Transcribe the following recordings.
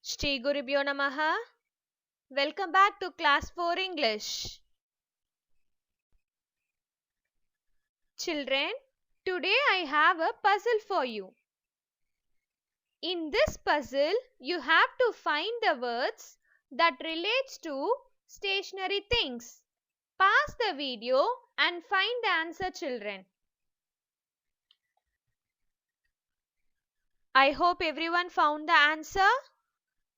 Shri Gurubhyo Namaha. Welcome back to Class 4 English. Children, today I have a puzzle for you. In this puzzle, you have to find the words that relates to stationary things. Pause the video and find the answer, children. I hope everyone found the answer.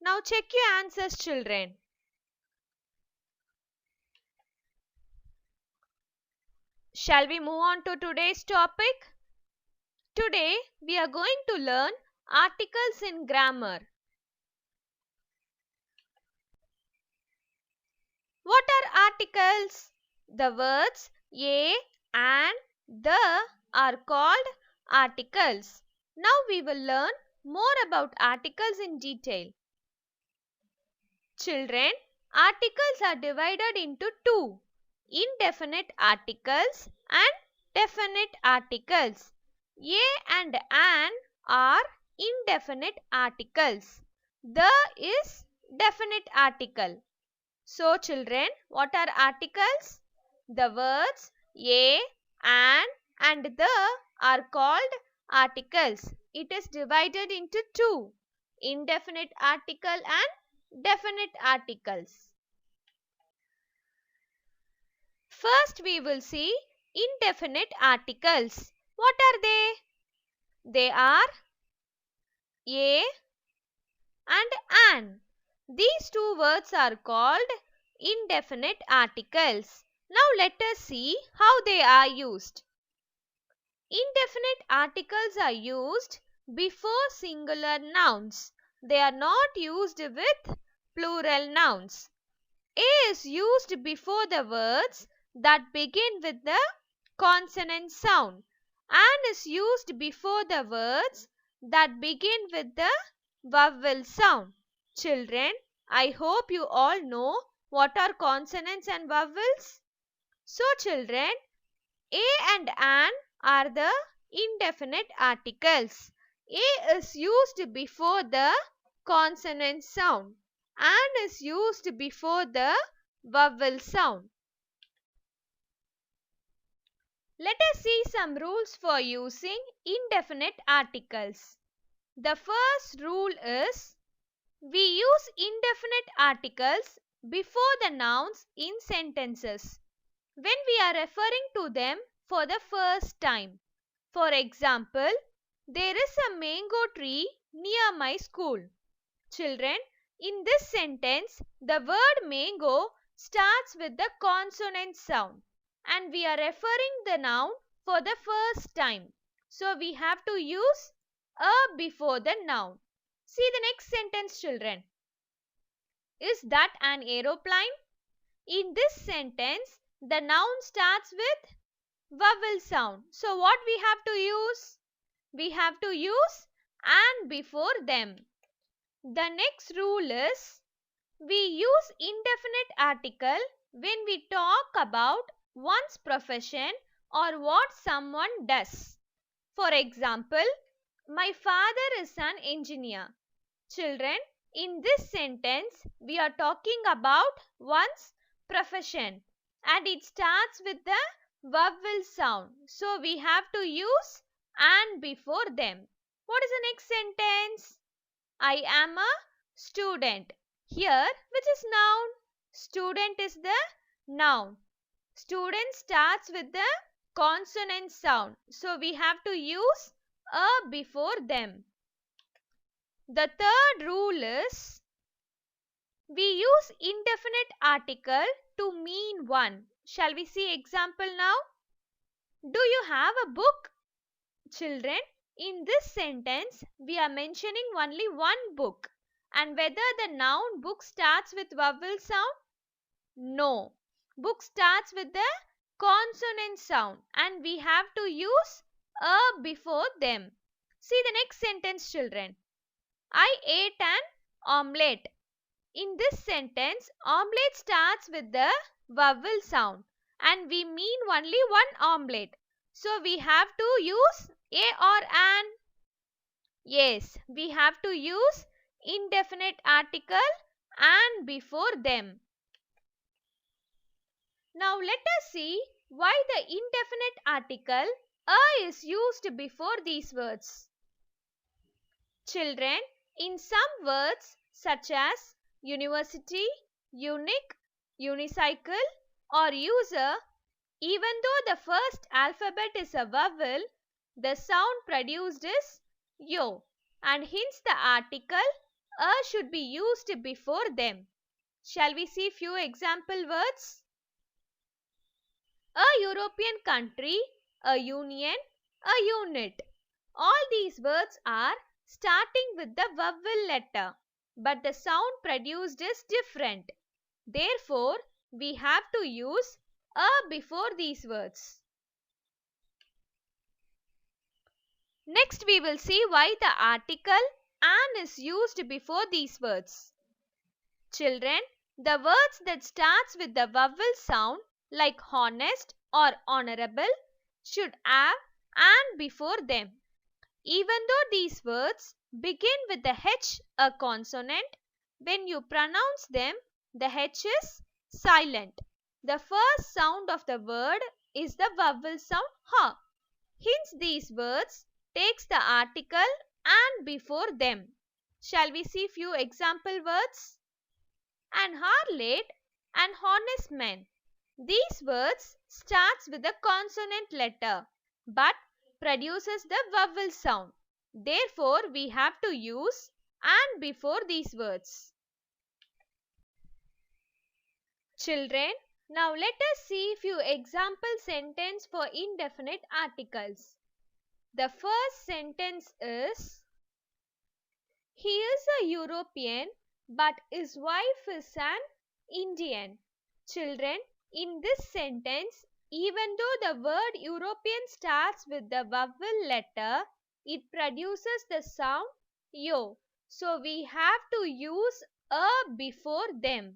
Now check your answers, children. Shall we move on to today's topic? Today we are going to learn articles in grammar. What are articles? The words a and the are called articles. Now we will learn more about articles in detail. Children, articles are divided into two: indefinite articles and definite articles. A and an are indefinite articles. The is definite article. So children, what are articles? The words a, an and the are called articles. It is divided into two: indefinite article and definite articles. First we will see indefinite articles. What are they? They are a and an. These two words are called indefinite articles. Now let us see how they are used. Indefinite articles are used before singular nouns. They are not used with plural nouns. A is used before the words that begin with the consonant sound. An is used before the words that begin with the vowel sound. Children, I hope you all know what are consonants and vowels. So children, a and an are the indefinite articles. A is used before the consonant sound. An is used before the vowel sound. Let us see some rules for using indefinite articles. The first rule is we use indefinite articles before the nouns in sentences when we are referring to them for the first time. For example, there is a mango tree near my school. Children, in this sentence, the word mango starts with the consonant sound and we are referring the noun for the first time. So we have to use a before the noun. See the next sentence, children. Is that an aeroplane? In this sentence, the noun starts with vowel sound. So what we have to use? We have to use an before them. The next rule is we use indefinite article when we talk about one's profession or what someone does. For example, my father is an engineer. Children, in this sentence, we are talking about one's profession and it starts with the vowel sound. So we have to use an before them. What is the next sentence? I am a student. Here, which is noun? Student is the noun. Student starts with the consonant sound. So we have to use a before them. The third rule is we use indefinite article to mean one. Shall we see example now? Do you have a book? Children, in this sentence, we are mentioning only one book. And whether the noun book starts with vowel sound? No. Book starts with the consonant sound and we have to use a before them. See the next sentence, children. I ate an omelette. In this sentence, omelette starts with the vowel sound and we mean only one omelette. So we have to use A or an? Yes, we have to use indefinite article and before them. Now let us see why the indefinite article a is used before these words. Children, in some words such as university, unique, unicycle or user, even though the first alphabet is a vowel, the sound produced is yo, and hence the article a should be used before them. Shall we see few example words? A European country, a union, a unit. All these words are starting with the vowel letter, but the sound produced is different. Therefore, we have to use a before these words. Next, we will see why the article an is used before these words. Children, the words that starts with the vowel sound like honest or honorable should have an before them. Even though these words begin with the H, a consonant, when you pronounce them, the H is silent. The first sound of the word is the vowel sound ha. Hence these words takes the article and before them. Shall we see few example words? An harlot, an honest man. These words starts with a consonant letter but produces the vowel sound. Therefore, we have to use and before these words. Children, now let us see few example sentence for indefinite articles. The first sentence is, he is a European but his wife is an Indian. Children, in this sentence, even though the word European starts with the vowel letter, it produces the sound yo. So we have to use a before them.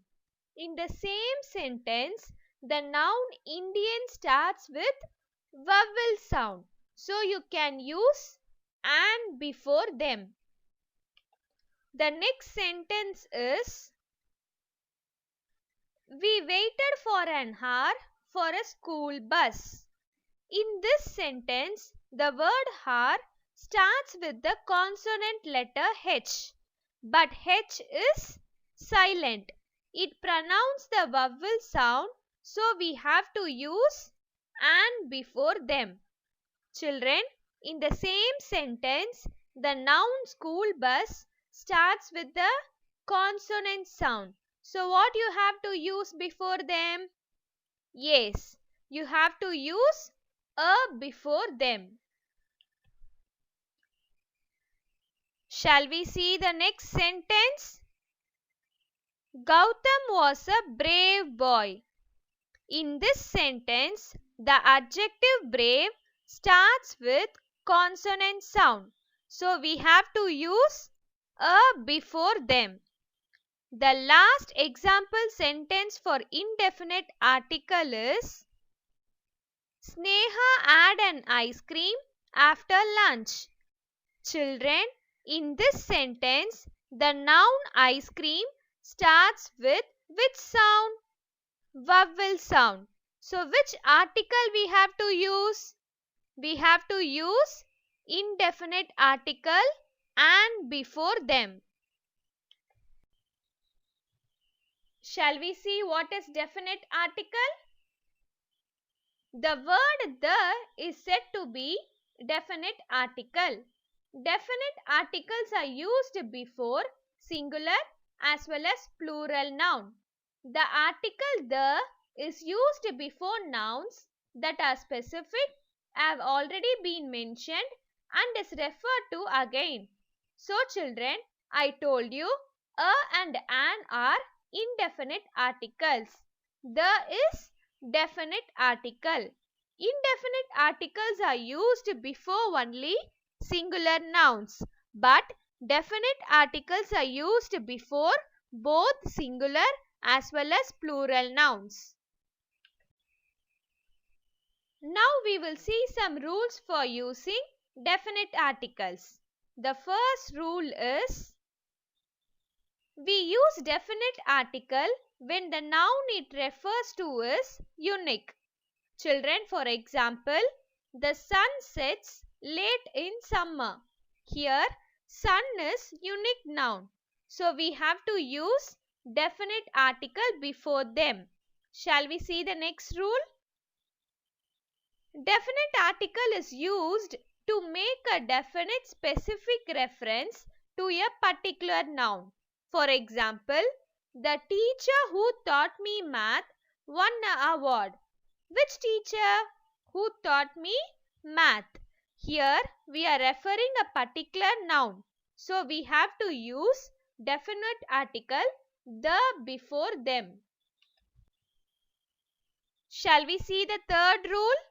In the same sentence, the noun Indian starts with vowel sound. So you can use and before them. The next sentence is, we waited for an hour for a school bus. In this sentence, the word hour starts with the consonant letter H, but H is silent. It pronounces the vowel sound, so we have to use and before them. Children, in the same sentence, the noun school bus starts with the consonant sound. So what you have to use before them? Yes, you have to use a before them. Shall we see the next sentence? Gautam was a brave boy. In this sentence, the adjective brave starts with consonant sound. So we have to use a before them. The last example sentence for indefinite article is, Sneha had an ice cream after lunch. Children, in this sentence, the noun ice cream starts with which sound? Vowel sound. So which article we have to use? We have to use indefinite article and before them. Shall we see what is definite article? The word the is said to be definite article. Definite articles are used before singular as well as plural noun. The article the is used before nouns that are specific, have already been mentioned and is referred to again. So children, I told you a and an are indefinite articles. The is definite article. Indefinite articles are used before only singular nouns, but definite articles are used before both singular as well as plural nouns. Now we will see some rules for using definite articles. The first rule is we use definite article when the noun it refers to is unique. Children, for example, the sun sets late in summer. Here, sun is unique noun. So we have to use definite article before them. Shall we see the next rule? Definite article is used to make a definite specific reference to a particular noun. For example, the teacher who taught me math won an award. Which teacher? Who taught me math? Here we are referring a particular noun. So we have to use definite article the before them. Shall we see the third rule?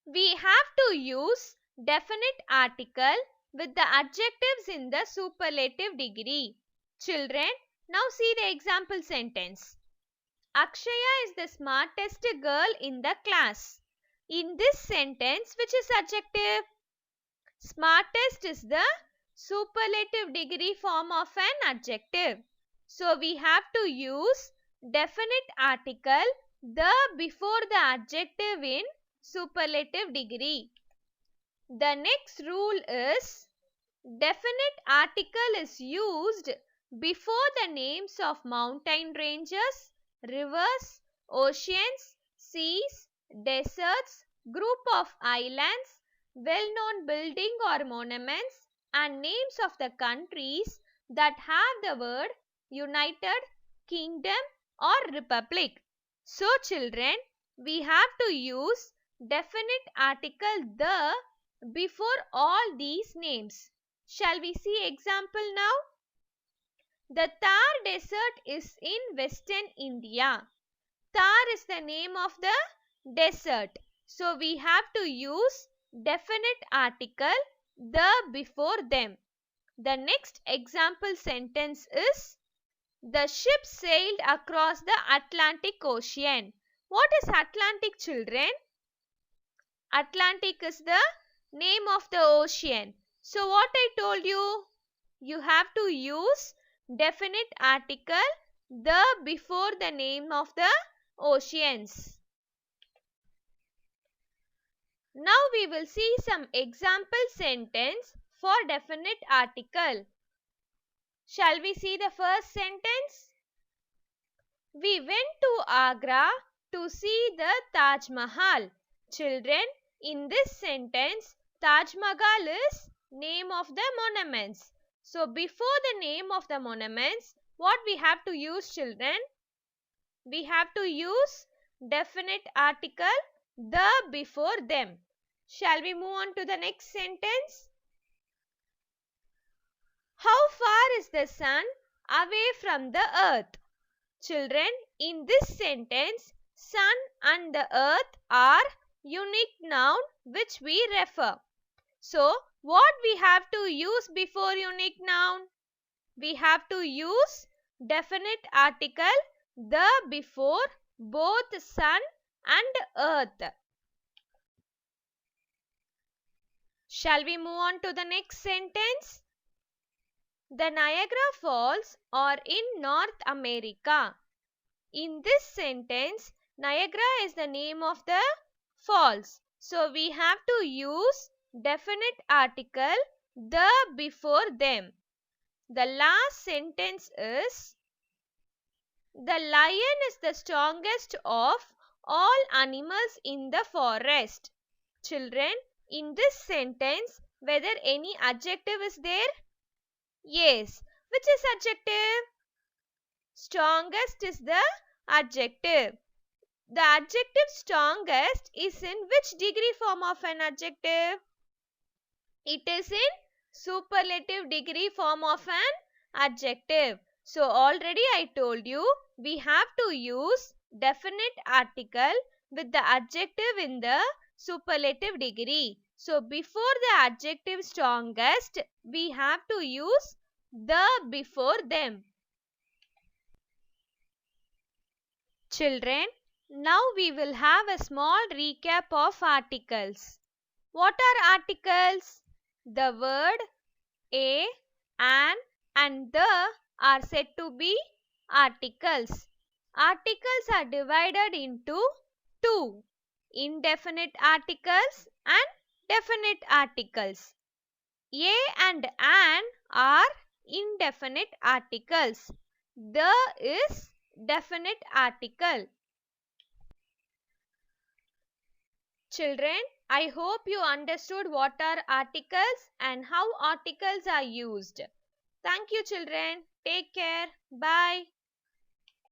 We have to use definite article with the adjectives in the superlative degree. Children, now see the example sentence. Akshaya is the smartest girl in the class. In this sentence, which is adjective? Smartest is the superlative degree form of an adjective. So we have to use definite article the before the adjective in superlative degree. The next rule is definite article is used before the names of mountain ranges, rivers, oceans, seas, deserts, group of islands, well-known building or monuments, and names of the countries that have the word United Kingdom or Republic. So children, we have to use definite article the before all these names. Shall we see example now? The Thar Desert is in western India. Thar is the name of the desert. So we have to use definite article the before them. The next example sentence is the ship sailed across the Atlantic Ocean. What is Atlantic, children? Atlantic is the name of the ocean. So what I told you? You have to use definite article the before the name of the oceans. Now we will see some example sentence for definite article. Shall we see the first sentence? We went to Agra to see the Taj Mahal. Children, in this sentence, Taj Mahal is name of the monuments. So before the name of the monuments, what we have to use, children? We have to use definite article the before them. Shall we move on to the next sentence? How far is the sun away from the earth? Children, in this sentence, sun and the earth are unique noun which we refer. So, what we have to use before unique noun? We have to use definite article the before both sun and earth. Shall we move on to the next sentence? The Niagara Falls are in North America. In this sentence, Niagara is the name of the falls. So we have to use definite article the before them. The last sentence is the lion is the strongest of all animals in the forest. Children, in this sentence, whether any adjective is there? Yes. Which is adjective? Strongest is the adjective. The adjective strongest is in which degree form of an adjective? It is in superlative degree form of an adjective. So already I told you we have to use definite article with the adjective in the superlative degree. So before the adjective strongest, we have to use the before them. Children, now we will have a small recap of articles. What are articles? The word a, an and the are said to be articles. Articles are divided into two: indefinite articles and definite articles. A and an are indefinite articles. The is definite article. Children, I hope you understood what are articles and how articles are used. Thank you, children. Take care. Bye.